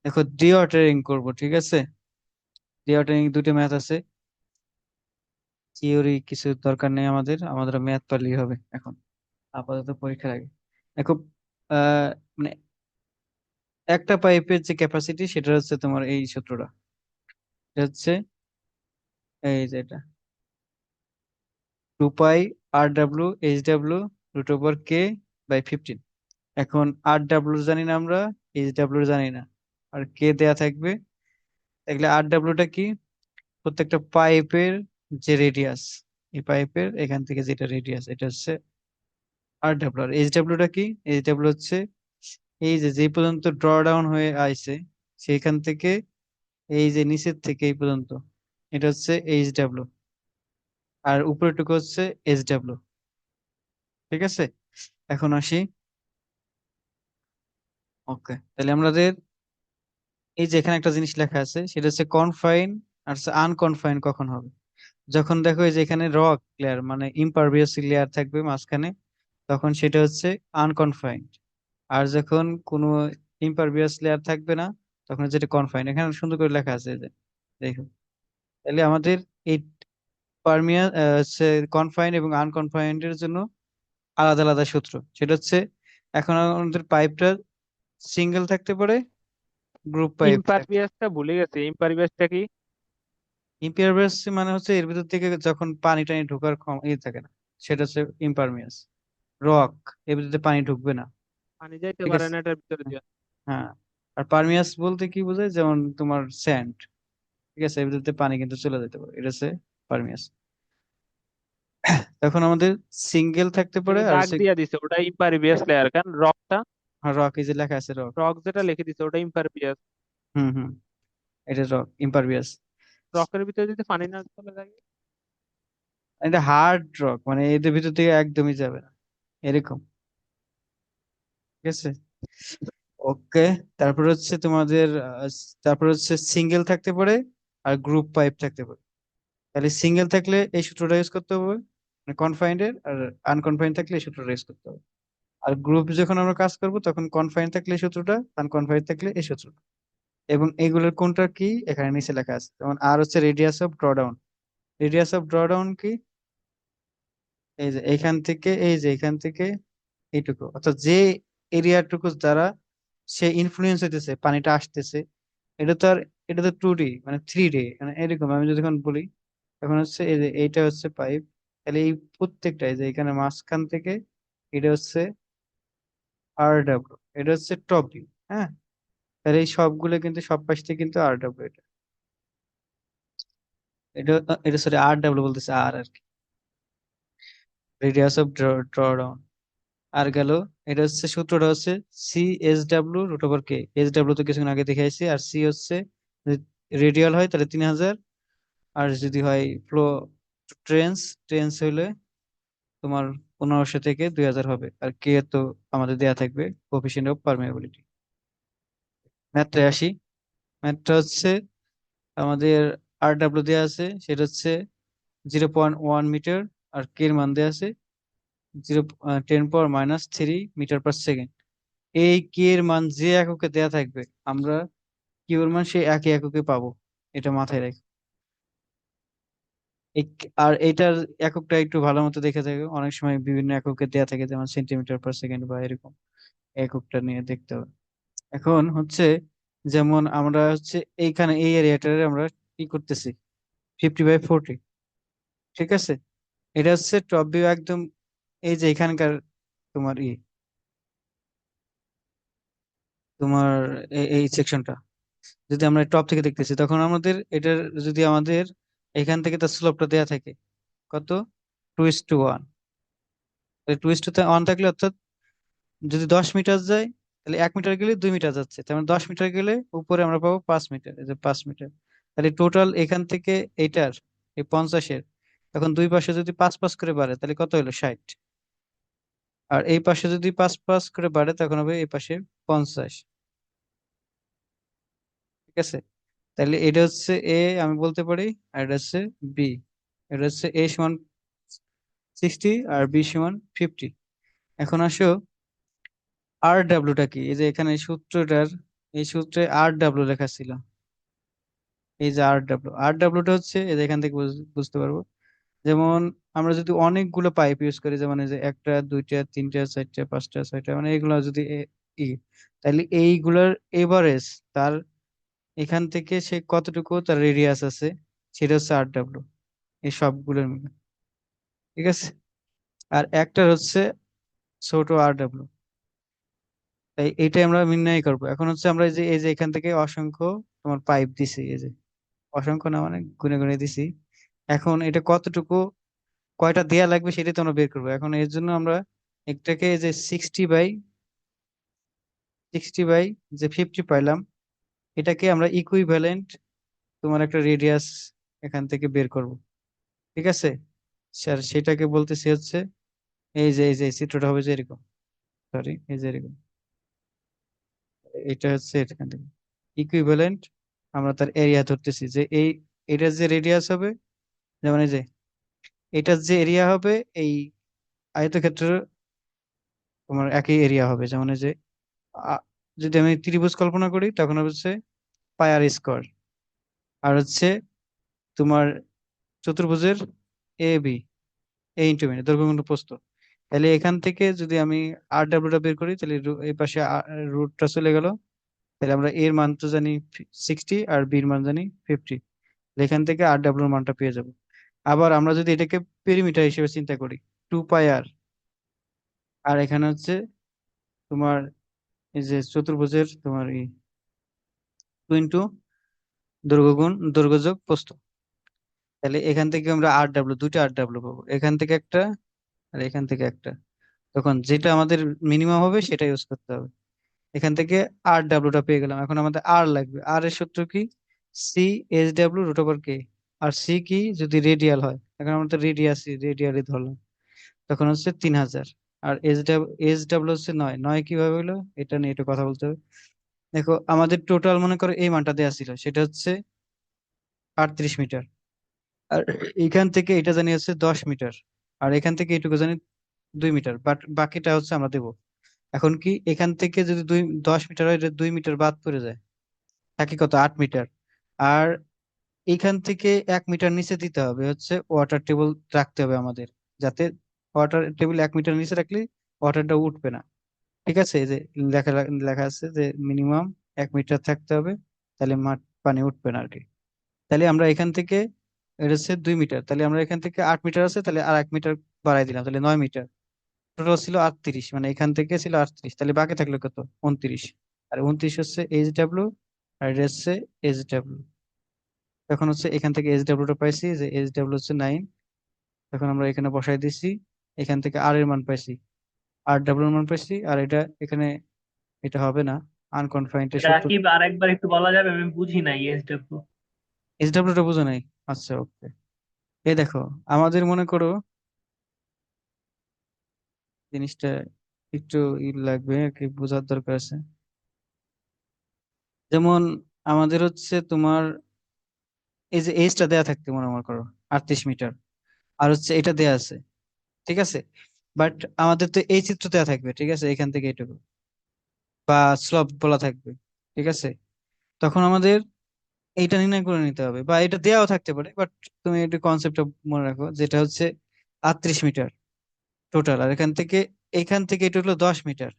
দেখো ডিঅর্ডারিং করব, ঠিক আছে। ডিঅর্ডারিং দুটো ম্যাথ আছে, থিওরি কিছু দরকার নেই, আমাদের আমাদের ম্যাথ পারলেই হবে এখন, আপাতত পরীক্ষার আগে। দেখো মানে একটা পাইপের যে ক্যাপাসিটি সেটা হচ্ছে তোমার এই সূত্রটা, এটা হচ্ছে এই যে এটা 2 পাই R W H W √K/15। এখন R W জানি না আমরা, H W জানি না, আর কে দেয়া থাকবে। তাহলে R W টা কি? প্রত্যেকটা পাইপের যে রেডিয়াস, এই পাইপের এখান থেকে যেটা রেডিয়াস এটা হচ্ছে R W। আর H W টা কি? H W হচ্ছে এই যে যে পর্যন্ত ড্র ডাউন হয়ে আইছে সেইখান থেকে এই যে নিচের থেকে এই পর্যন্ত, এটা হচ্ছে H W, আর উপরেরটুকু হচ্ছে H W। ঠিক আছে, এখন আসি। ওকে, তাহলে আমাদের এই যে এখানে একটা জিনিস লেখা আছে, সেটা হচ্ছে কনফাইন আর আনকনফাইন কখন হবে। যখন দেখো এই যে এখানে রক লেয়ার মানে ইমপারভিয়াস লেয়ার থাকবে মাঝখানে, তখন সেটা হচ্ছে আনকনফাইন্ড। আর যখন কোনো ইমপারভিয়াস লেয়ার থাকবে না, তখন যেটা কনফাইন্ড। এখানে সুন্দর করে লেখা আছে এই যে, দেখো। তাহলে আমাদের এই পারমিয়াস হচ্ছে কনফাইন্ড এবং আনকনফাইন্ড এর জন্য আলাদা আলাদা সূত্র। সেটা হচ্ছে এখন আমাদের পাইপটা সিঙ্গেল থাকতে পারে, গ্রুপ পাইপ থাকতে। ইমপারভিয়াসটা ভুলে গেছে, ইমপারভিয়াসটা কি? ইম্পারভিয়াস মানে হচ্ছে এর ভিতর থেকে যখন পানি টানি ঢোকার থাকে না, সেটা হচ্ছে ইম্পারমিয়াস। রক, এর ভিতরে পানি ঢুকবে না। পানি যাইতে ঠিক পারে আছে, না এটার ভিতরে দিয়ে। হ্যাঁ। আর পারমিয়াস বলতে কি বোঝায়, যেমন তোমার স্যান্ড, ঠিক আছে, এর ভিতরে পানি কিন্তু চলে যেতে পারে, এটা হচ্ছে পারমিয়াস। তখন আমাদের সিঙ্গেল থাকতে এই পারে যে আর দাগ হচ্ছে দিয়া দিছে ওটা ইমপারভিয়াস লেয়ার, কারণ রকটা, রক, এই যে লেখা আছে রক। রক যেটা লিখে দিছে ওটা ইমপারভিয়াস। হুম হুম, এটা রক ইম্পারভিয়াস। রকের ভিতরে যদি পানি না চলে যায়। এটা হার্ড রক, মানে এদের ভিতর থেকে একদমই যাবে না, এরকম। ঠিক আছে, ওকে। তারপর হচ্ছে তোমাদের তারপর হচ্ছে সিঙ্গেল থাকতে পারে আর গ্রুপ পাইপ থাকতে পারে। তাহলে সিঙ্গেল থাকলে এই সূত্রটা ইউজ করতে হবে, মানে কনফাইন্ড এর। আর আনকনফাইন্ড থাকলে এই সূত্রটা ইউজ করতে হবে। আর গ্রুপ যখন আমরা কাজ করব তখন কনফাইন্ড থাকলে এই সূত্রটা, আনকনফাইন্ড থাকলে এই সূত্রটা। এবং এইগুলোর কোনটা কি এখানে নিচে লেখা আছে। যেমন আর হচ্ছে radius of drawdown. Radius of drawdown কি? এই যে এইখান থেকে এই যে এখান থেকে এইটুকু, অর্থাৎ যে এরিয়াটুকু দ্বারা সে ইনফ্লুয়েন্স হইতেছে, পানিটা আসতেছে। এটা তো আর, এটা তো 2D, মানে 3D, মানে এরকম আমি যখন বলি তখন হচ্ছে এই যে এইটা হচ্ছে পাইপ। তাহলে এই প্রত্যেকটা এই যে এখানে মাঝখান থেকে এটা হচ্ছে R W, এটা হচ্ছে টপ ভিউ। হ্যাঁ, তাহলে এই সবগুলো কিন্তু সব পাশ থেকে কিন্তু R W, এটা এটা এটা সরি R W বলতেছে, আর কি, রেডিয়াস অফ ড্র ডাউন। আর গেল, এটা হচ্ছে সূত্রটা হচ্ছে C/S W√K। S W তো কিছুক্ষণ আগে দেখে আসছি। আর সি হচ্ছে রেডিয়াল হয় তাহলে 3000, আর যদি হয় ফ্লো ট্রেন্স, ট্রেন্স হইলে তোমার 1500 থেকে 2000 হবে। আর কে তো আমাদের দেয়া থাকবে কোফিশিয়েন্ট অফ পারমিয়াবিলিটি। ম্যাথটা আসি। ম্যাথটা হচ্ছে আমাদের R W দেয়া আছে, সেটা হচ্ছে 0.1 মিটার। আর কে এর মান দেয়া আছে 10⁻³ মিটার পার সেকেন্ড। এই কে এর মান যে এককে দেয়া থাকবে, আমরা কিউ এর মান সেই একই এককে পাবো, এটা মাথায় রাখি। আর এটার এককটা একটু ভালো মতো দেখে থাকবে, অনেক সময় বিভিন্ন এককে দেয়া থাকে, যেমন সেন্টিমিটার পার সেকেন্ড বা এরকম, এককটা নিয়ে দেখতে হবে। এখন হচ্ছে যেমন আমরা হচ্ছে এইখানে এই এরিয়াটারে আমরা কি করতেছি, 50/40। ঠিক আছে, এটা হচ্ছে টপ ভিউ একদম। এই যে এখানকার তোমার তোমার এই সেকশনটা যদি আমরা টপ থেকে দেখতেছি, তখন আমাদের এটার যদি আমাদের এখান থেকে তার স্লোপটা দেয়া থাকে কত, 2:1। 2:1 থাকলে অর্থাৎ যদি 10 মিটার যায়, তাহলে 1 মিটার গেলে 2 মিটার যাচ্ছে, তার মানে 10 মিটার গেলে উপরে আমরা পাবো 5 মিটার, এই যে 5 মিটার। তাহলে টোটাল এখান থেকে এইটার, এই 50-এর, তখন দুই পাশে যদি 5 5 করে বাড়ে তাহলে কত হলো, 60। আর এই পাশে যদি 5 5 করে বাড়ে তখন হবে এই পাশে 50। ঠিক আছে, তাহলে এটা হচ্ছে এ, আমি বলতে পারি। আর এটা হচ্ছে বি। এটা হচ্ছে A = 60 আর B = 50। এখন আসো R W টা কি, এই যে এখানে সূত্রটার এই সূত্রে আর ডাব্লিউ লেখা ছিল। এই যে আর ডাব্লিউটা হচ্ছে এই যে এখান থেকে বুঝতে পারবো। যেমন আমরা যদি অনেকগুলো পাইপ ইউজ করি, যেমন এই যে একটা দুইটা তিনটা চারটা পাঁচটা ছয়টা, মানে এইগুলো যদি ই, তাহলে এইগুলার এভারেজ তার এখান থেকে সে কতটুকু তার রেডিয়াস আছে, সেটা হচ্ছে আর ডাব্লিউ, এই সবগুলোর মিলে। ঠিক আছে। আর একটা হচ্ছে ছোট আর ডাব্লিউ। তাই এইটাই আমরা নির্ণয় করবো। এখন হচ্ছে আমরা এই যে এখান থেকে অসংখ্য তোমার পাইপ দিছি, এই যে অসংখ্য না মানে গুনে গুনে দিছি। এখন এটা কতটুকু কয়টা দেয়া লাগবে সেটাই তো আমরা বের করবো। এখন এর জন্য আমরা একটাকে এই যে 60 বাই যে 50 পাইলাম, এটাকে আমরা ইকুইভ্যালেন্ট তোমার একটা রেডিয়াস এখান থেকে বের করব। ঠিক আছে। স্যার সেটাকে বলতেছি হচ্ছে এই যে চিত্রটা হবে যে এরকম, সরি এই যে এরকম, এটা হচ্ছে এখান থেকে ইকুইভ্যালেন্ট। আমরা তার এরিয়া ধরতেছি যে এটার যে রেডিয়াস হবে, যেমন এই যে এটার যে এরিয়া হবে এই আয়তক্ষেত্রের তোমার একই এরিয়া হবে। যেমন এই যে আ- যদি আমি ত্রিভুজ কল্পনা করি তখন হচ্ছে পাই আর স্কোয়ার। আর হচ্ছে তোমার চতুর্ভুজের A B, A into B দৈর্ঘ্য গুণ প্রস্থ। তাহলে এখান থেকে যদি আমি আর ডাব্লিউটা বের করি, তাহলে এই পাশে রুটটা চলে গেল। তাহলে আমরা এর মান তো জানি 60 আর বির মান জানি 50। এখান থেকে আর ডাব্লিউর মানটা পেয়ে যাব। আবার আমরা যদি এটাকে পেরিমিটার হিসেবে চিন্তা করি, 2 পাই আর, আর এখানে হচ্ছে তোমার এই যে চতুর্ভুজের তোমার এই 2 ইন্টু দৈর্ঘ্য গুণ দৈর্ঘ্য যোগ প্রস্থ। তাহলে এখান থেকে আমরা আর ডাব্লিউ, দুইটা আর ডাব্লিউ পাবো, এখান থেকে একটা আর এখান থেকে একটা। তখন যেটা আমাদের মিনিমাম হবে সেটা ইউজ করতে হবে। এখান থেকে আর ডাব্লিউটা পেয়ে গেলাম। এখন আমাদের আর লাগবে। আর এর সূত্র কি? C H W root over K. আর সি কি যদি রেডিয়াল হয়, এখন আমরা তো রেডিয়ালি ধরলাম, তখন হচ্ছে 3000। আর এইচ ডাব্লিউ হচ্ছে 9। 9 কিভাবে হলো এটা নিয়ে একটু কথা বলতে হবে। দেখো আমাদের টোটাল মনে করো এই মানটা দেওয়া ছিল, সেটা হচ্ছে 38 মিটার। আর এখান থেকে এটা জানি হচ্ছে 10 মিটার। আর এখান থেকে এটুকু জানি 2 মিটার, বাট বাকিটা হচ্ছে আমরা দেবো। এখন কি এখান থেকে যদি 10 মিটার হয়, এটা 2 মিটার বাদ পড়ে যায়, থাকে কত 8 মিটার। আর এখান থেকে 1 মিটার নিচে দিতে হবে হচ্ছে ওয়াটার টেবিল রাখতে হবে আমাদের, যাতে ওয়াটার টেবিল 1 মিটার নিচে রাখলে ওয়াটারটা উঠবে না। ঠিক আছে। এই যে লেখা লেখা আছে যে মিনিমাম 1 মিটার থাকতে হবে, তাহলে পানি উঠবে না আর কি। তাহলে আমরা এখান থেকে, এটা হচ্ছে 2 মিটার, তাহলে আমরা এখান থেকে 8 মিটার আছে, তাহলে আর 1 মিটার বাড়াই দিলাম, তাহলে 9 মিটার। টোটাল ছিল 38, মানে এখান থেকে ছিল 38, তাহলে বাকি থাকলো কত? 29। আর 29 হচ্ছে এইচ ডাব্লিউ, আর এটা হচ্ছে এইচ ডাব্লিউ। এখন হচ্ছে এখান থেকে এইচ ডাব্লিউটা পাইছি যে এইচ ডাব্লিউ হচ্ছে 9। এখন আমরা এখানে বসাই দিছি। এখান থেকে আর এর মান পাইছি, আর ডাব্লিউ এর মান পাইছি। আর এটা এখানে এটা হবে না, আনকনফাইন্ড এর সূত্র। রাকিব, আর একবার একটু বলা যাবে? আমি বুঝি নাই এসডব্লিউ। এইচ ডাব্লিউটা বুঝো নাই? আচ্ছা ওকে। এই দেখো, আমাদের মনে করো জিনিসটা একটু লাগবে আর কি, বোঝার দরকার আছে। যেমন আমাদের হচ্ছে তোমার এই যে এইচটা দেয়া থাকতে মনে করো 38 মিটার, আর হচ্ছে এটা দেয়া আছে। ঠিক আছে। বাট আমাদের তো এই চিত্র দেয়া থাকবে, ঠিক আছে, এখান থেকে এটুকু বা স্লপ বলা থাকবে। ঠিক আছে। তখন আমাদের এইটা নির্ণয় করে নিতে হবে, বা এটা দেয়াও থাকতে পারে, বাট তুমি একটু কনসেপ্টটা মনে রাখো, যেটা হচ্ছে 38 মিটার টোটাল। আর এখান থেকে এটা হলো 10 মিটার।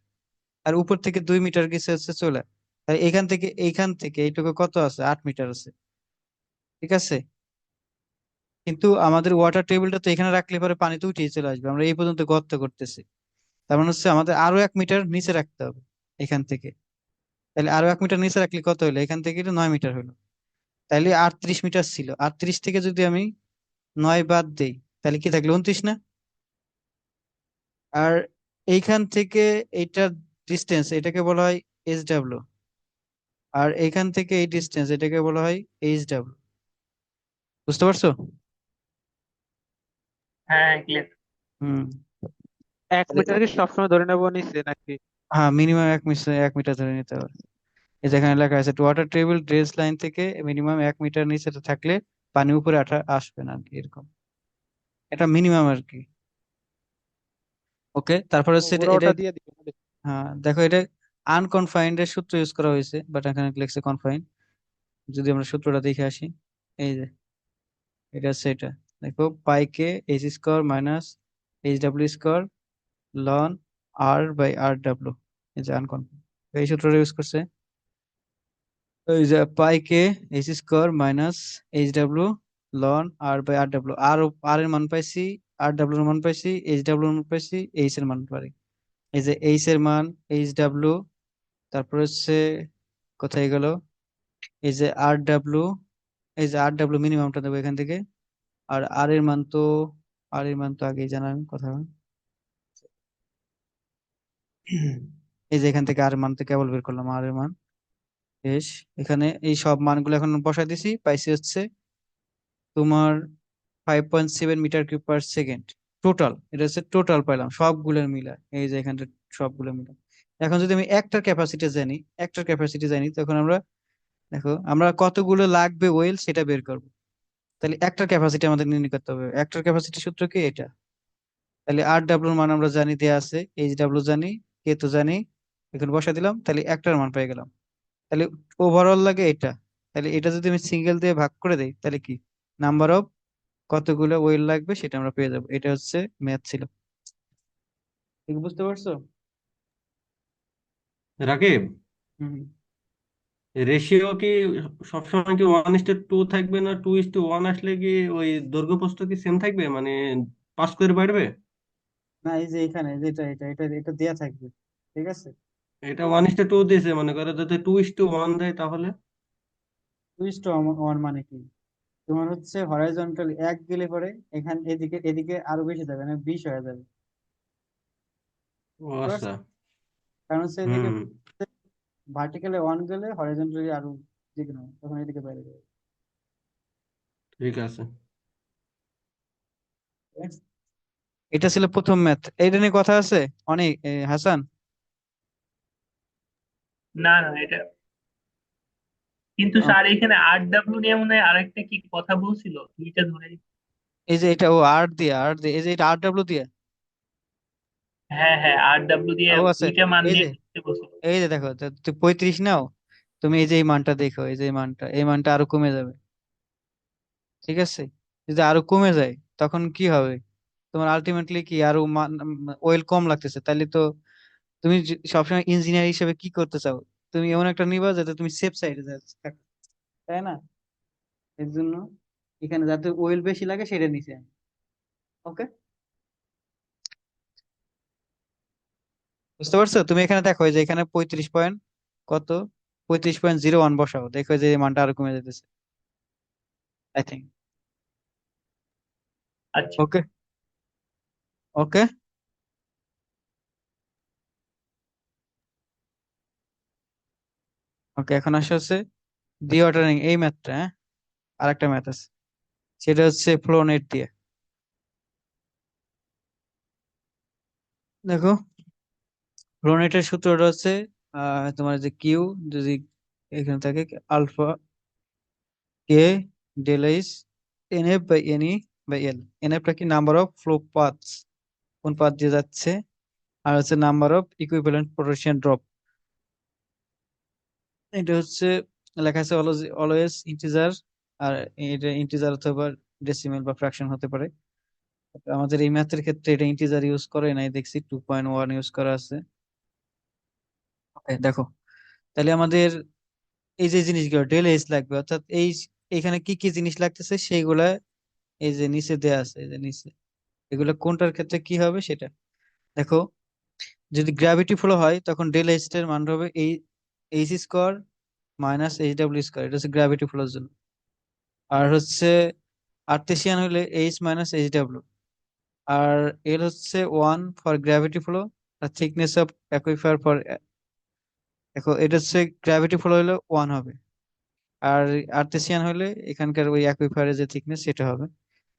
আর উপর থেকে 2 মিটার গেছে হচ্ছে চলে। আর এখান থেকে এইটুকু কত আছে? 8 মিটার আছে। ঠিক আছে। কিন্তু আমাদের ওয়াটার টেবিলটা তো এখানে রাখলে পরে পানি তো উঠেই চলে আসবে, আমরা এই পর্যন্ত গর্ত করতেছি। তার মানে হচ্ছে আমাদের আরো 1 মিটার নিচে রাখতে হবে এখান থেকে। তাহলে আরো 1 মিটার নিচে রাখলে কত হলো? এখান থেকে এটা 9 মিটার হলো। তাহলে 38 মিটার ছিল। 38 থেকে যদি আমি 9 বাদ দেই, তাহলে কি থাকলো? 29 না? আর এইখান থেকে এইটার ডিস্টেন্স, এটাকে বলা হয় এস ডাব্লিউ। আর এইখান থেকে এই ডিস্টেন্স, এটাকে বলা হয় এইচ ডাব্লিউ। বুঝতে পারছো? হ্যাঁ, ক্লিয়ার। হুম। এক তাহলে মিটার কি সবসময় ধরে নেবো নিচে নাকি? হ্যাঁ, মিনিমাম 1 মিটার ধরে নিতে হবে। এই যেখানে লেখা আছে ওয়াটার টেবিল ড্রেস লাইন থেকে মিনিমাম 1 মিটার নিচে থাকলে পানি উপরে আসবে না আর কি, এরকম। এটা মিনিমাম আর কি। ওকে। তারপর ও, হচ্ছে এটা ওরা এটা ওটা দিয়ে দিবে। হ্যাঁ দেখো, এটা আনকনফাইন্ড এর সূত্র ইউজ করা হয়েছে, বাট এখানে লিখছে কনফাইন্ড। যদি আমরা সূত্রটা দেখে আসি, এই যে এটা হচ্ছে এটা, দেখো pi K H square minus H W square ln R by R W, এই যে আনকনফাইন্ড, এই সূত্রটা ইউজ করছে। এই যে pi K H square minus H W ln R by R W, আর এর মান পাইছি, আর ডাব্লিউ এর মান পাইছি, এইচ ডাব্লিউ এর মান পাইছি, এইচ এর মান পাই। এই যে এইচ এর মান এইচ ডাব্লিউ, তারপর হচ্ছে কোথায় গেল, এই যে আর ডাব্লিউ, এই যে আর ডাব্লিউ মিনিমামটা দেবো এখান থেকে। আর আর এর মান তো আগেই জানার কথা। এই যে এখান থেকে আর এর মান তো কেবল বের করলাম, আর এর মান বেশ। এখানে এই সব মানগুলো এখন বসাই দিছি, পাইছি হচ্ছে তোমার 5.7 meter cube per second total. এটা হচ্ছে টোটাল পাইলাম সবগুলোর মিলা, এই যে এখানটা সবগুলো মিলা। এখন যদি আমি একটার ক্যাপাসিটি জানি, তখন আমরা দেখো আমরা কতগুলো লাগবে ওয়েল সেটা বের করব। তাহলে একটার ক্যাপাসিটি আমাদের নির্ণয় করতে হবে, একটার ক্যাপাসিটি সূত্র কি এটা। তাহলে আর ডাব্লুর মান আমরা জানি, দেয়া আছে, এইচ ডাব্লু জানি, কে তো জানি, এখন বসা দিলাম, তাহলে একটার মান পেয়ে গেলাম। তাহলে ওভারঅল লাগে এটা। তাহলে এটা যদি আমি সিঙ্গেল দিয়ে ভাগ করে দেই, তাহলে কি নাম্বার অফ কতগুলো ওয়েল লাগবে সেটা আমরা পেয়ে যাবো। এটা হচ্ছে ম্যাথ ছিল, ঠিক বুঝতে পারছো? রাকিব, হুম। রেশিও কি সবসময় কি 1:2 থাকবে, না 2:1 আসলে কি ওই দৈর্ঘ্য প্রস্থ কি সেম থাকবে, মানে 5 করে বাড়বে? না, এই যে এখানে যেটা এটা এটা এটা দেয়া থাকবে, ঠিক আছে। এটা 1:2 দিয়েছে, মনে করে যদি 2:1 দেয় তাহলে। টুইস্ট ওয়ান মানে কি, তোমার হচ্ছে হরাইজন্টাল এক গেলে পরে এখানে এদিকে এদিকে আরো বেশি যাবে, মানে 20 হয়ে যাবে, ও বুঝতে আচ্ছা। পারছো? কারণ হচ্ছে এদিকে হুম, ভার্টিক্যালে ওয়ান গেলে হরাইজন্টালি আরো দিকে নয়, তখন এদিকে বাইরে যাবে। ঠিক আছে। এটা ছিল প্রথম ম্যাথ, এইটা নিয়ে কথা আছে অনেক, হাসান। না না, এটা কিন্তু আহ, স্যার এখানে আর ডাব্লিউ নিয়ে মনে হয় আরেকটা কি কথা বলছিল, দুইটা ধরে। এই যে এটা ও আর দিয়ে এই যে এটা আর ডাব্লিউ দিয়ে, হ্যাঁ হ্যাঁ, আর ডাব্লিউ দিয়ে ও আছে। দুইটা মান এই নিয়ে যে করতে বলছিল। দেখো তুই 35 নাও, তুমি এই যে এই মানটা দেখো, এই যে এই মানটা আরো কমে যাবে, ঠিক আছে। যদি আরো কমে যায় তখন কি হবে, তোমার আলটিমেটলি কি আরো ওয়েল কম লাগতেছে, তাহলে তো তুমি সবসময় ইঞ্জিনিয়ার হিসেবে কি করতে চাও, তুমি এমন একটা নিবা যাতে তুমি সেফ সাইডে থাকো, তাই না? এর জন্য এখানে যাতে ওয়েল বেশি লাগে সেটা নিচে। ওকে, বুঝতে পারছো? তুমি এখানে দেখো, এই যে এখানে 35.01 বসাও, দেখো যে এই মানটা আরো কমে যেতেছে, আই থিঙ্ক। আচ্ছা। ওকে, ওকে, ওকে। এখন আসে হচ্ছে ডিঅর্ডারিং, এই ম্যাথটা, হ্যাঁ। আরেকটা ম্যাথ আছে, সেটা হচ্ছে ফ্লো নেট দিয়ে। দেখো ফ্লো নেটের সূত্রটা হচ্ছে তোমার যে কিউ, যদি এখানে থাকে alpha K del H N F by N E by L. N এফটা কি নাম্বার অফ ফ্লো পাথস, কোন পাথ দিয়ে যাচ্ছে, আর হচ্ছে number of equivalent potential drop. এটা হচ্ছে লেখা আছে অলওয়েজ ইন্টিজার, আর এটা ইন্টিজার অথবা ডেসিমেল বা ফ্র্যাকশন হতে পারে। তো আমাদের এই ম্যাথের ক্ষেত্রে এটা ইন্টিজার ইউজ করে নাই, দেখছি 2.1 ইউজ করা আছে। দেখো, তাহলে আমাদের এই যে জিনিসগুলো ডেল এইচ লাগবে, অর্থাৎ এখানে কি কি জিনিস লাগতেছে সেইগুলা এই যে নিচে দেয়া আছে, এই যে নিচে, এগুলো কোনটার ক্ষেত্রে কি হবে সেটা দেখো। যদি গ্র্যাভিটি ফ্লো হয় তখন ডেল এইচ এর মান হবে এই H square minus H W square, এটা হচ্ছে গ্র্যাভিটি ফ্লোর জন্য। আর হচ্ছে আর্তেশিয়ান হলে এইচ মাইনাস এইচ ডাব্লিউ। আর এল হচ্ছে 1 ফর গ্র্যাভিটি ফ্লো, আর থিকনেস অফ অ্যাকুইফার ফর, দেখো এটা হচ্ছে গ্র্যাভিটি ফ্লো হলে 1 হবে, আর আর্তেশিয়ান হলে এখানকার ওই অ্যাকুইফারের যে থিকনেস সেটা হবে।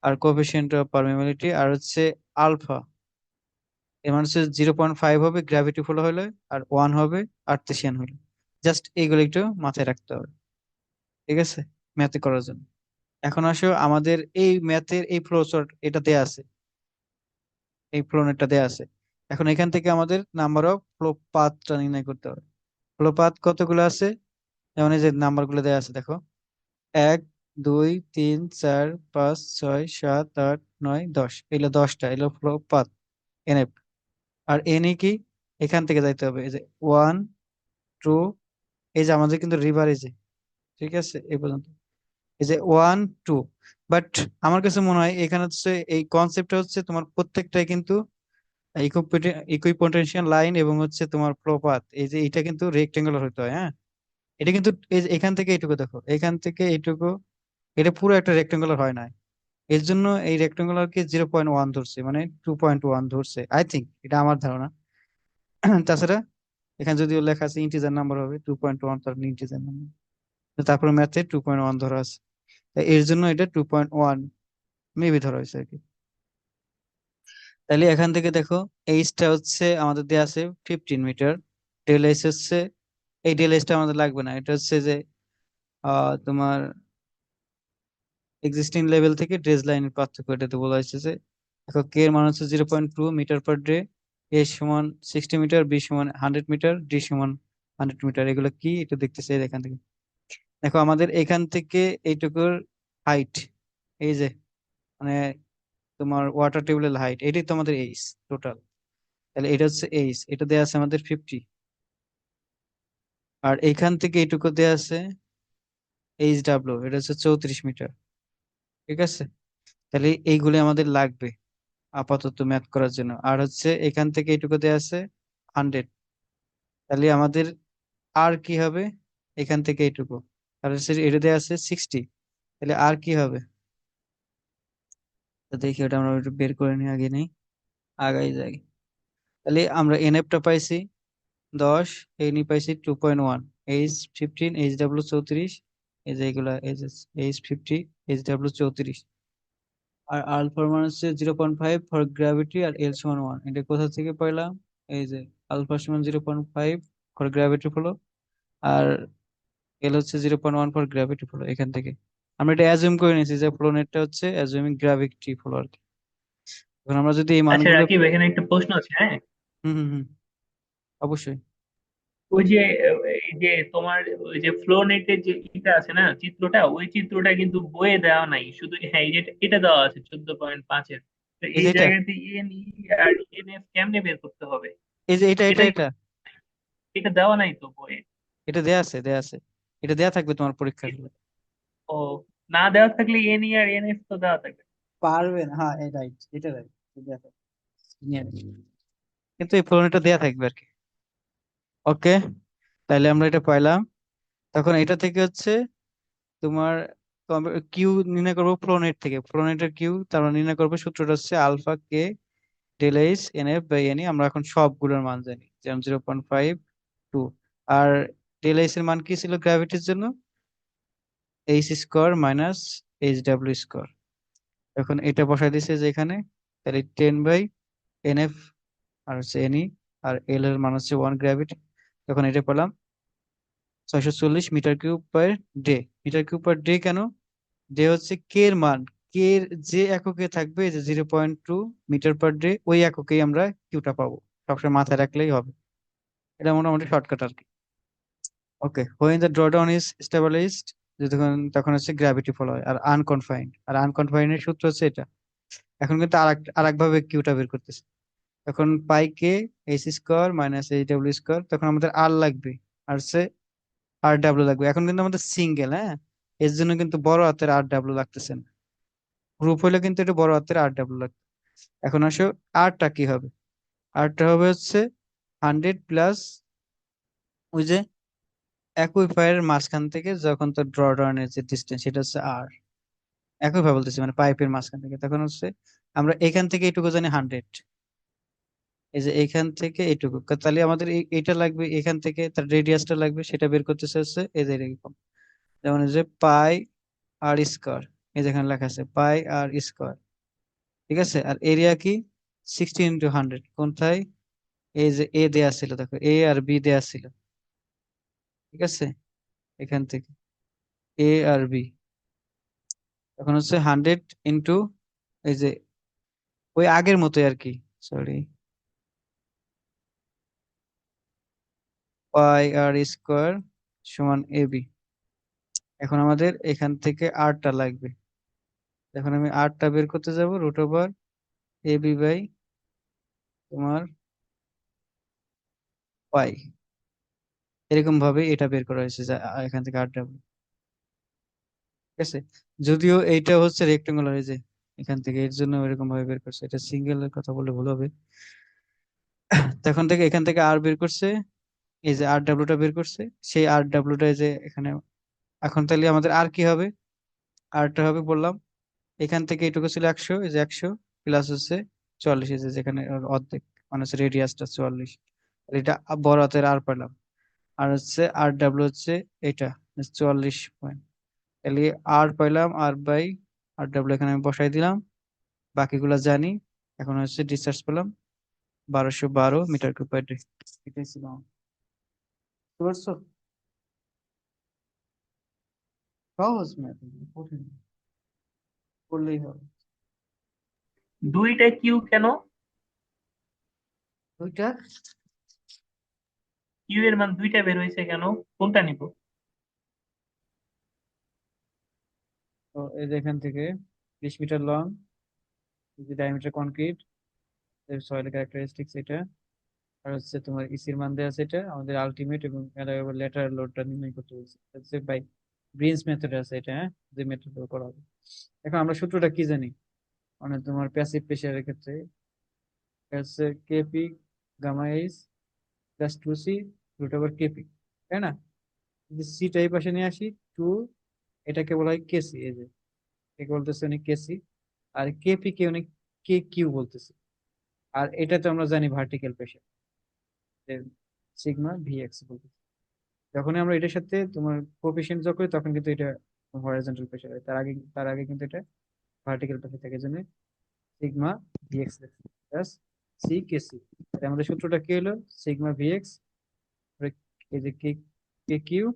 আর কোএফিসিয়েন্ট অফ পারমিয়াবিলিটি আর হচ্ছে আলফা, এর মানে হচ্ছে 0.5 হবে গ্র্যাভিটি ফ্লো হলে, আর 1 হবে আর্তেশিয়ান হলে। জাস্ট এইগুলো একটু মাথায় রাখতে হবে, ঠিক আছে, ম্যাথে করার জন্য। এখন আসো আমাদের এই ম্যাথের এই ফ্লো চার্ট, এটা দেয়া আছে, এই ফ্লো নেটটা দেয়া আছে। এখন এখান থেকে আমাদের নাম্বার অফ ফ্লো পাথটা নির্ণয় করতে হবে। পাত কতগুলো আছে, যেমন এই যে নাম্বার গুলো দেওয়া আছে দেখো, 1 2 3 4 5 6 7 8 9 10, এগুলো 10টা, এগুলো পাত এনএফ। আর এনই কি, এখান থেকে যাইতে হবে, এই যে 1 2, এই যে আমাদের কিন্তু রিভার, এই যে ঠিক আছে এই পর্যন্ত, এই যে 1 2। বাট আমার কাছে মনে হয় এখানে হচ্ছে এই কনসেপ্টটা হচ্ছে তোমার প্রত্যেকটাই কিন্তু ইকুইপোটেনশিয়াল লাইন এবং হচ্ছে তোমার প্রপাত, এই যে এটা কিন্তু রেক্টেঙ্গুলার হতে হয়, হ্যাঁ। এটা কিন্তু এই যে এখান থেকে এইটুকু দেখো, এখান থেকে এইটুকু, এটা পুরো একটা রেক্টেঙ্গুলার হয় না। এর জন্য এই রেক্টেঙ্গুলার কে 0.1 ধরছে, মানে 2.1 ধরছে, আই থিঙ্ক, এটা আমার ধারণা। তাছাড়া এখানে যদিও লেখা আছে ইন্টিজার নাম্বার হবে 2.1, তার ইন্টিজার নাম্বার, তারপরে ম্যাথে 2.1 ধরা আছে, তাই এর জন্য এটা 2.1 মেবি ধরা হয়েছে আর কি। তাহলে এখান থেকে দেখো, এইচটা হচ্ছে আমাদের দেওয়া আছে 15 মিটার, ডেল এইচ হচ্ছে, এই ডেল এইচটা আমাদের লাগবে না, এটা হচ্ছে যে তোমার এক্সিস্টিং লেভেল থেকে ড্রেস লাইনের পার্থক্য, এটাতে বলা হয়েছে যে দেখো কে এর মান হচ্ছে 0.2 মিটার পার ডে, এ সমান 60 মিটার, বি সমান 100 মিটার, ডি সমান 100 মিটার। এগুলো কি এটা দেখতেছে এখান থেকে, দেখো আমাদের এখান থেকে এইটুকুর হাইট, এই যে মানে তোমার ওয়াটার টেবিলের হাইট, এটাই তো আমাদের এইচ টোটাল। তাহলে এটা হচ্ছে এইচ, এটা দেওয়া আছে আমাদের 50। আর এখান থেকে এইটুকু দেওয়া আছে এইচ ডাব্লিউ, এটা হচ্ছে 34 মিটার, ঠিক আছে। তাহলে এইগুলি আমাদের লাগবে আপাতত ম্যাথ করার জন্য। আর হচ্ছে এখান থেকে এইটুকু দেওয়া আছে 100, তাহলে আমাদের আর কি হবে, এখান থেকে এইটুকু, আর হচ্ছে এটা দেওয়া আছে 60, তাহলে আর কি হবে, তো দেখি ওটা আমরা একটু বের করে নিই, আগে নেই, আগাই যাই। তাহলে আমরা এনএফটা পাইছি 10, এনই পাইছি 2.1, এইচ 15, এইচ ডাব্লিউ 34, এই যে এগুলা, এই যে এইচ 50, এইচ ডাব্লিউ 34, আর আলফার মান হচ্ছে 0.5 ফর গ্র্যাভিটি, আর এল সমান 1। এটা কোথা থেকে পাইলাম, এই যে আলফা সমান 0.5 for gravity follow, R L হচ্ছে 0.1 ফর গ্র্যাভিটি ফলো, এখান থেকে আমরা এটা অ্যাজিউম করে নিয়েছি যে ফ্লো নেটটা হচ্ছে অ্যাজিউমিং গ্র্যাভিটি ফলো আর কি। এখন আমরা যদি এই আচ্ছা মানগুলো, রাকিব, এখানে একটা প্রশ্ন আছে, হ্যাঁ। হুম হুম হুম, অবশ্যই। ওই যে এই যে তোমার ওই যে ফ্লো নেটের যে এটা আছে না চিত্রটা, ওই চিত্রটা কিন্তু বইয়ে দেওয়া নাই, শুধু হ্যাঁ এই যে এটা দেওয়া আছে 14.5-এর। তো এই এই যে এটা, জায়গাতে এন ই আর এন এফ কেমনে বের করতে হবে? এই যে এটা এটা এটাই এটা এটা দেওয়া নাই তো বইয়ে। এটা দেয়া আছে, দেয়া আছে, এটা দেয়া থাকবে তোমার পরীক্ষার হলে। ও, না দেওয়া থাকলে এন ই আর এন এফ তো দেওয়া থাকবে। পারবেন, হ্যাঁ এই রাইট, এটা রাইট, কিন্তু এই ফলনটা দেয়া থাকবে আর কি। ওকে, তাহলে আমরা এটা পাইলাম। তখন এটা থেকে হচ্ছে তোমার কিউ নির্ণয় করবো ফ্লোনেট থেকে, ফ্লোনেটের কিউ তারপর নির্ণয় করবো, সূত্রটা হচ্ছে alpha K del H N F by N. আমরা এখন সবগুলোর মান জানি, যেমন 0.52। আর ডেল এইচ এর মান কি ছিল গ্র্যাভিটির জন্য, H square minus H W square. এখন এটা বসাই দিছে যে এখানে, তাহলে 10/NF, আর হচ্ছে এনই, আর এল এর মান হচ্ছে 1 গ্র্যাভিটি। তখন এটা পেলাম 640 meter cube per day. Meter cube per day কেন, ডে হচ্ছে কে এর মান, কে এর যে এককে থাকবে, যে 0.2 মিটার পার ডে, ওই এককেই আমরা কিউটা পাবো, সবসময় মাথায় রাখলেই হবে। এটা মোটামুটি শর্টকাট আর কি। Okay, when the drawdown is stabilised, যখন তখন হচ্ছে গ্র্যাভিটি ফলো হয়, আর আনকনফাইন্ড, আর আনকনফাইন্ড এর সূত্র হচ্ছে এটা। এখন কিন্তু আরেক ভাবে কিউটা বের করতেছে, তখন pi K H square minus H W square, তখন আমাদের আর লাগবে, আর হচ্ছে আর ডাব্লিউ লাগবে। এখন কিন্তু আমাদের সিঙ্গেল, হ্যাঁ, এর জন্য কিন্তু বড় হাতের আর ডাব্লিউ লাগতেছে না, গ্রুপ হলে কিন্তু এটা বড় হাতের আর ডাব্লিউ লাগবে। এখন আসো আরটা কি হবে, আরটা হবে হচ্ছে 100 প্লাস ওই যে একই পায়ের মাঝখান থেকে যখন তোর ড্রডাউনের যে ডিস্টেন্স, সেটা হচ্ছে আর, একই ভাবে বলতেছি মানে পাইপের মাঝখান থেকে, তখন হচ্ছে আমরা এখান থেকে এইটুকু জানি 100, এই যে এখান থেকে এইটুকু, তাহলে আমাদের এইটা লাগবে, এখান থেকে তার রেডিয়াসটা লাগবে, সেটা বের করতেছে হচ্ছে এই যে এরকম, যেমন এই যে পাই আর স্কোয়ার, এই যেখানে লেখা আছে পাই আর স্কোয়ার, ঠিক আছে। আর এরিয়া কি, 60 × 100, কোনটায়, এই যে এ দেয়া ছিল, দেখো এ আর বি দেয়া ছিল, ঠিক আছে, এখান থেকে এ আর বি, তখন হচ্ছে 100 × এই যে ওই আগের মতোই আর কি, সরি, পাই আর স্কোয়ার সমান এবি। এখন আমাদের এখান থেকে আরটা লাগবে। এখন আমি আরটা বের করতে যাব, রুট ওভার এবি বাই তোমার পাই। এরকম ভাবে এটা বের করা হয়েছে যে এখান থেকে আরটা, ঠিক আছে। যদিও এইটা হচ্ছে রেক্টেঙ্গুলার, এই যে এখান থেকে, এর জন্য এরকম ভাবে বের করছে, এটা সিঙ্গেল এর কথা বলে ভুল হবে। তো এখন থেকে এখান থেকে আর বের করছে, এই যে আর ডাব্লিউটা বের করছে, সেই আর ডাব্লিউটা যে এখানে। এখন তাহলে আমাদের আর কি হবে, আরটা হবে বললাম, এখান থেকে এটুকু ছিল 100, এই যে 100 প্লাস হচ্ছে 44, এই যে যেখানে ওর অর্ধেক, মানে হচ্ছে রেডিয়াসটা 44। এটা বড় হাতের আর পেলাম। আর হচ্ছে আর ডাব্লিউ হচ্ছে এটা 44 পয়েন্ট। তাহলে আর পাইলাম, আর বাই আর ডাব্লিউ এখানে আমি বসাই দিলাম, বাকিগুলা জানি। এখন হচ্ছে ডিসচার্জ পেলাম 1212 মিটার কিউব পার ডে। এটাই ছিল আমার। বুঝতে পারছো? সহজ ম্যাথ, কঠিন না, করলেই হবে। দুইটা কিউ কেন? ওইটা কিউ এর মান দুইটা বের হয়েছে কেন? কোনটা নিব? তো এই যে এখান থেকে 20 meter long, diameter concrete, soil characteristics এটা, আর হচ্ছে তোমার ইসির মান দেওয়া আছে, এটা আমাদের আলটিমেট এবং ল্যাটারাল লোডটা নির্ণয় করতে বলছে, হচ্ছে বাই গ্রিনস মেথড আছে এটা, হ্যাঁ, যে মেথড করা হবে। এখন আমরা সূত্রটা কি জানি, মানে তোমার প্যাসিভ প্রেসারের ক্ষেত্রে হচ্ছে KP gamma H plus 2c root over KP, তাই না? যদি সিটা এই পাশে নিয়ে আসি, 2, এটাকে বলা হয় কেসি, এই যে একে বলতেছে উনি কেসি, আর কেপি কে উনি কে কিউ বলতেছে। আর এটা তো আমরা জানি ভার্টিক্যাল প্রেসার, সিগমা ভিএক্স বলতেছে। যখন আমরা এটার সাথে তোমার কোফিশিয়েন্ট যোগ করি তখন কিন্তু এটা হরাইজন্টাল প্রেসার হয়, তার আগে কিন্তু এটা ভার্টিক্যাল প্রেসার থাকে, জন্য sigma VX plus C K C. আমাদের সূত্রটা কি হলো, সিগমা ভিএক্স, এই যে কে কে কিউ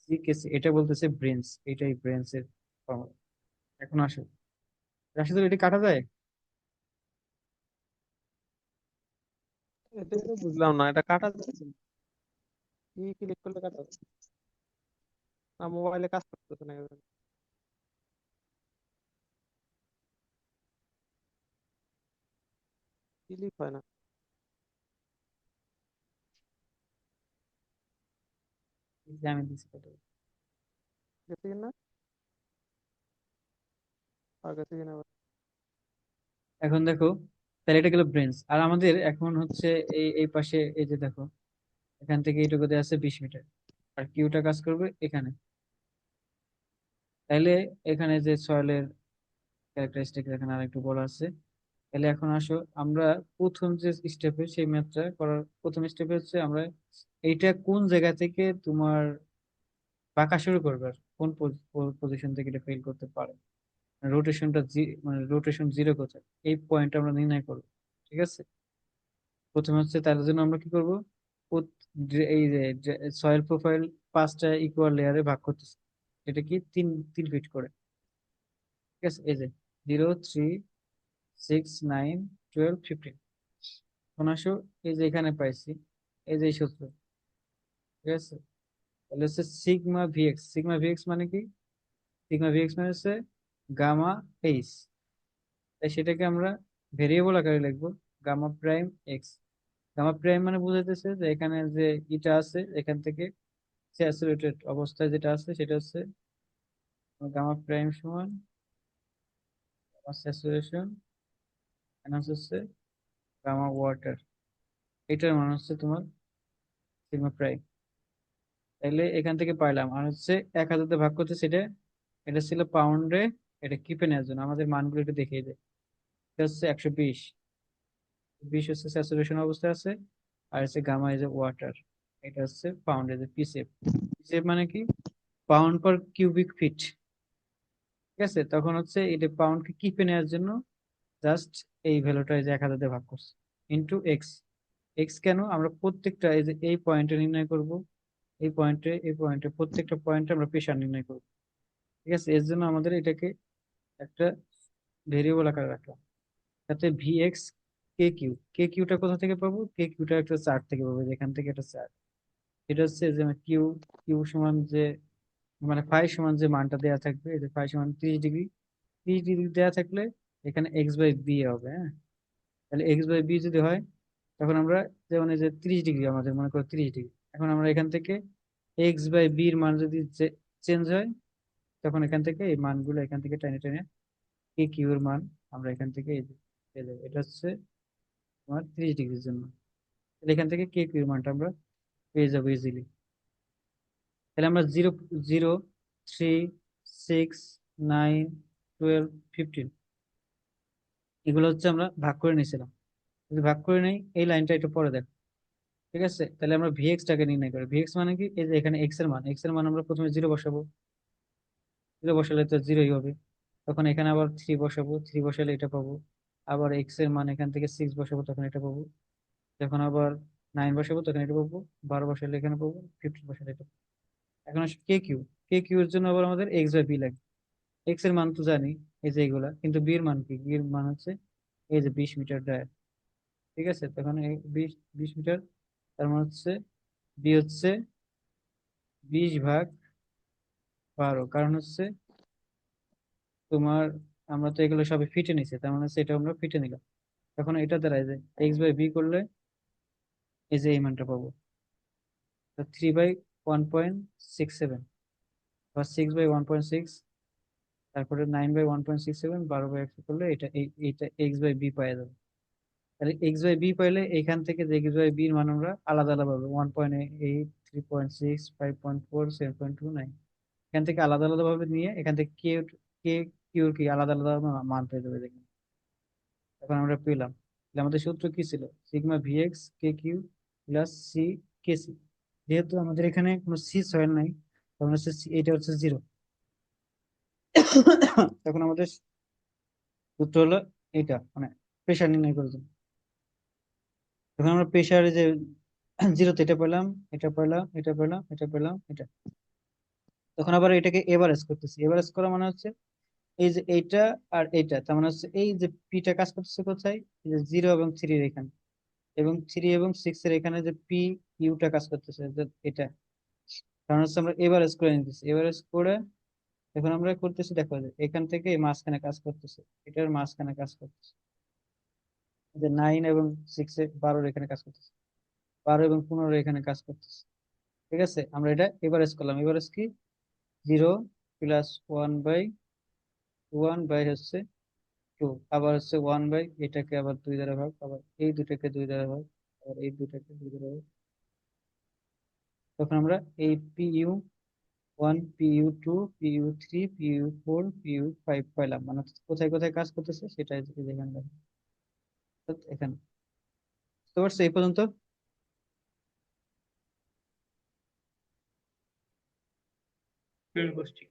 সি কে সি, এটা বলতেছে ব্রেন্স, এটাই ব্রেন্স এর ফর্মুলা। এখন আসো, রাশিদুল এটা কাটা যায়? এটা তো বুঝলাম না, এটা কাটা যাচ্ছে না। কি ক্লিক করলে কাটা যাচ্ছে না, মোবাইলে কাজ করতেছে না এভাবে। ক্লিক হয় না। এই যে আমি দিচ্ছি কাটা। গেছে কিনা, আর গেছে কিনা আবার। এখন দেখো, তাহলে এটা গেল ব্রেন্স, আর আমাদের এখন হচ্ছে এই এই পাশে, এই যে দেখো এখান থেকে এইটুকু দেওয়া আছে 20 মিটার, আর কিউটা কাজ করবে এখানে। তাহলে এখানে যে সয়েলের ক্যারেক্টারিস্টিক এখানে আর একটু বড় আছে। তাহলে এখন আসো, আমরা প্রথম যে স্টেপে সেই ম্যাথটা করার প্রথম স্টেপে হচ্ছে আমরা এইটা কোন জায়গা থেকে তোমার বাঁকা শুরু করবে, আর কোন পজিশন থেকে এটা ফেল করতে পারে, রোটেশনটা মানে রোটেশন জিরো কোথায়, এই পয়েন্ট আমরা নির্ণয় করবো, ঠিক আছে। প্রথমে হচ্ছে তার জন্য আমরা কি করবো, এই যে সয়েল প্রোফাইল 5টা ইকুয়াল লেয়ারে ভাগ করতেছি, এটা কি 3 3 ফিট করে, ঠিক আছে। এই যে 0, 3, 6, 9, 12, 15। এখন আসো, এই যে এখানে পাইছি, এই যে এই সূত্র, ঠিক আছে। তাহলে হচ্ছে সিগমা ভিএক্স, সিগমা ভিএক্স মানে কি, সিগমা ভিএক্স মানে হচ্ছে গামা এইচ, তাই সেটাকে আমরা ভেরিয়েবল আকারে লিখবো, gamma prime X. Gamma prime মানে বোঝাইতেছে যে এখানে যে ইটা আছে এখান থেকে স্যাচুরেটেড অবস্থায় যেটা আছে সেটা হচ্ছে গামা প্রাইম সমান স্যাচুরেশন মাইনাস হচ্ছে গামা ওয়াটার, এটার মানে হচ্ছে তোমার সিগমা প্রাইম। তাইলে এখান থেকে পাইলাম, আর হচ্ছে 1000 দিয়ে ভাগ করতে সেটা, এটা ছিল পাউন্ডে, এটা কিপে নেওয়ার জন্য আমাদের মানগুলো একটু দেখিয়ে দেয়। এটা হচ্ছে 120, 20 হচ্ছে স্যাচুরেশন অবস্থায় আছে, আর হচ্ছে গামা ইজ ওয়াটার, এটা হচ্ছে পাউন্ড, এজ পিসেফ। পিসেফ মানে কি, পাউন্ড পার কিউবিক ফিট, ঠিক আছে। তখন হচ্ছে এটা পাউন্ডকে কিপে নেওয়ার জন্য জাস্ট এই ভ্যালুটা এই যে 1000 দিয়ে ভাগ করছে ইন্টু এক্স। এক্স কেন, আমরা প্রত্যেকটা এই যে এই পয়েন্টে নির্ণয় করব, এই পয়েন্টে প্রত্যেকটা পয়েন্টে আমরা প্রেশার নির্ণয় করব, ঠিক আছে। এর জন্য আমাদের এটাকে একটা ভেরিয়েবল আকারে রাখলাম, যাতে ভিএক্স কে কিউটা কোথা থেকে পাবো, কে কিউটা একটা চার্ট থেকে পাবো, যেখান থেকে একটা চার্ট, এটা হচ্ছে যে কিউ, কিউ সমান যে মানে ফাই সমান যে মানটা দেওয়া থাকবে, এই যে ফাই সমান 30 ডিগ্রি, 30 ডিগ্রি দেওয়া থাকলে এখানে এক্স বাই বি হবে। হ্যাঁ, তাহলে এক্স বাই বি যদি হয়, তখন আমরা যেমন এই যে 30 ডিগ্রি, আমাদের মনে করো 30 ডিগ্রি, এখন আমরা এখান থেকে এক্স বাই বির মান যদি চেঞ্জ হয়, তখন এখান থেকে এই মানগুলো এখান থেকে টেনে টেনে কে কিউ এর মান আমরা এখান থেকে এই যে পেয়ে যাবো। এটা হচ্ছে তোমার 30 ডিগ্রির জন্য। তাহলে এখান থেকে কে কিউ এর মানটা আমরা পেয়ে যাবো ইজিলি। তাহলে আমরা 0, 0, 3, 6, 9, 12, 15 এগুলো হচ্ছে আমরা ভাগ করে নিয়েছিলাম। যদি ভাগ করে নেই, এই লাইনটা একটু পরে দেখ। ঠিক আছে, তাহলে আমরা ভিএক্স টাকে নির্ণয় করি। ভিএক্স মানে কি, এই যে এখানে এক্স এর মান, এক্স এর মান আমরা প্রথমে 0 বসাবো, 0 বসালে তো 0ই হবে। তখন এখানে আবার 3 বসাবো, 3 বসালে এটা পাবো। আবার এক্স এর মান এখান থেকে 6 বসাবো, তখন এটা পাবো। যখন আবার 9 বসাবো, তখন এটা পাবো। 12 বসালে এখানে পাবো, 15 বসালে এটা পাবো। এখন আসলে কে কিউ, কে কিউ এর জন্য আবার আমাদের এক্স বাই বি লাগে। এক্স এর মান তো জানি, এই যে এগুলা, কিন্তু বি এর মান কি, বি এর মান হচ্ছে এই যে 20 মিটার ডায়ার। ঠিক আছে, তখন এই 20 মিটার, তার মানে হচ্ছে বি হচ্ছে 20/12, কারণ হচ্ছে তোমার আমরা তো এগুলো সবই ফিটে নিছি, তার মানে হচ্ছে এটা আমরা ফিটে নিলাম। তখন এটা দ্বারা যে এক্স বাই বি করলে এই যে এই মানটা পাবো, 3/1.67, বা 6/1.6, তারপরে 9/1.67, 12/1 করলে এটা এইটা এক্স বাই বি পাওয়া যাবে। তাহলে এক্স বাই বি পাইলে এখান থেকে যে এক্স বাই বির মান আমরা আলাদা আলাদা পাবো, 1.8, 3.6, 5.4, 7.29, এখান থেকে আলাদা আলাদা ভাবে নিয়ে এখান থেকে কে, কে কিউর কি আলাদা আলাদা মান পেয়ে যাবে দেখুন। এখন আমরা পেলাম, তাহলে আমাদের সূত্র কি ছিল, সিগমা ভিএক্স কে Q plus C K C. যেহেতু আমাদের এখানে কোনো সি সয়েল নাই, তখন হচ্ছে এটা হচ্ছে 0, তখন আমাদের সূত্র হলো এটা, মানে প্রেশার নির্ণয় করার জন্য। এখন আমরা প্রেশারে যে 0তে এটা পেলাম, এটা পেলাম, এটা পেলাম, এটা পেলাম, এটা। তখন আবার এটাকে এভারেজ করতেছি। এভারেজ করা মানে হচ্ছে এই যে এইটা আর এইটা, তার মানে হচ্ছে এই যে পিটা কাজ করতেছে কোথায়, এই যে 0 এবং 3 এখানে, এবং 3 এবং 6 এর এখানে যে পি ইউটা কাজ করতেছে এটা। কারণ হচ্ছে আমরা এভারেজ করে নিতেছি, এভারেজ করে এখন আমরা করতেছি, দেখো যে এখান থেকে এই মাঝখানে কাজ করতেছে, এটার মাঝখানে কাজ করতেছে, এই যে 9 এবং 6 এ 12 এখানে কাজ করতেছে, 12 এবং 15 এখানে কাজ করতেছে। ঠিক আছে, আমরা এটা এভারেজ করলাম। এভারেজ কি, 0 + 1/1 হচ্ছে 2, আবার হচ্ছে 1/, এটাকে আবার 2 দ্বারা ভাগ, আবার এই দুটাকে 2 দ্বারা ভাগ, আবার এই দুটাকে 2 দ্বারা ভাগ। তখন আমরা এই PU1, PU2, PU3, PU4, PU5 পাইলাম, মানে কোথায় কোথায় কাজ করতেছে সেটা এখানে দেখো। এখানে বুঝতে পারছো এই পর্যন্ত? বুঝছি।